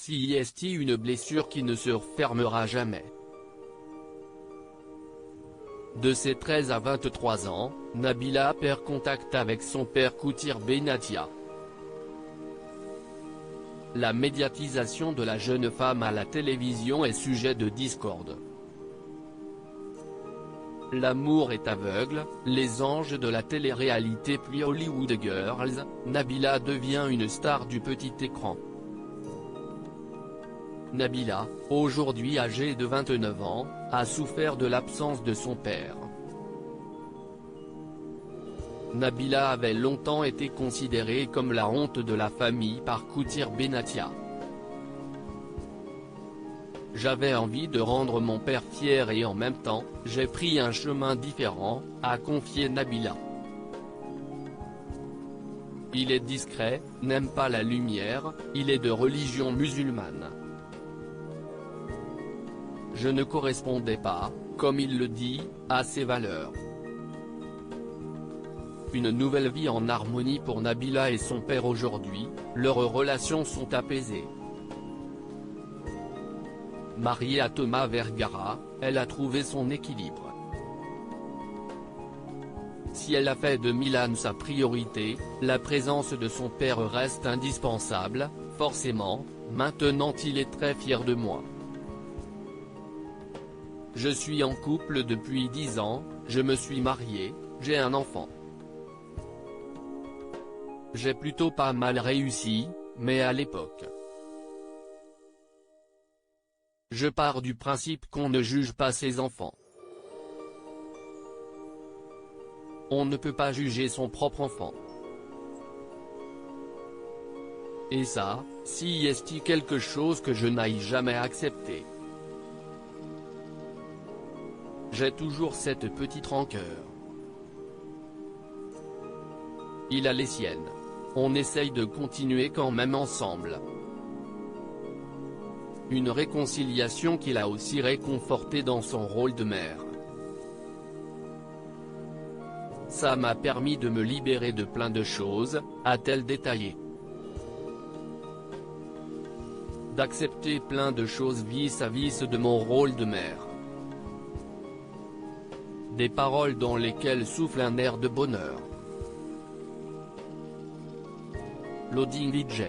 CIST, une blessure qui ne se refermera jamais. De ses 13 à 23 ans, Nabila perd contact avec son père Koutir Benatia. La médiatisation de la jeune femme à la télévision est sujet de discorde. L'amour est aveugle, les anges de la télé-réalité puis Hollywood Girls, Nabila devient une star du petit écran. Nabila, aujourd'hui âgée de 29 ans, a souffert de l'absence de son père. Nabila avait longtemps été considérée comme la honte de la famille par Koutir Benatia. J'avais envie de rendre mon père fier et en même temps, j'ai pris un chemin différent, a confié Nabila. Il est discret, n'aime pas la lumière, il est de religion musulmane. Je ne correspondais pas, comme il le dit, à ses valeurs. Une nouvelle vie en harmonie pour Nabila et son père aujourd'hui, leurs relations sont apaisées. Mariée à Thomas Vergara, elle a trouvé son équilibre. Si elle a fait de Milan sa priorité, la présence de son père reste indispensable, forcément, maintenant il est très fier de moi. Je suis en couple depuis 10 ans, je me suis marié, j'ai un enfant. J'ai plutôt pas mal réussi, mais à l'époque. Je pars du principe qu'on ne juge pas ses enfants. On ne peut pas juger son propre enfant. Et ça, si est-il quelque chose que je n'aille jamais accepter. J'ai toujours cette petite rancœur. Il a les siennes. On essaye de continuer quand même ensemble. Une réconciliation qui l'a aussi réconforté dans son rôle de mère. Ça m'a permis de me libérer de plein de choses, a-t-elle détaillé. D'accepter plein de choses vis-à-vis de mon rôle de mère. Des paroles dans lesquelles souffle un air de bonheur. Loading DJ.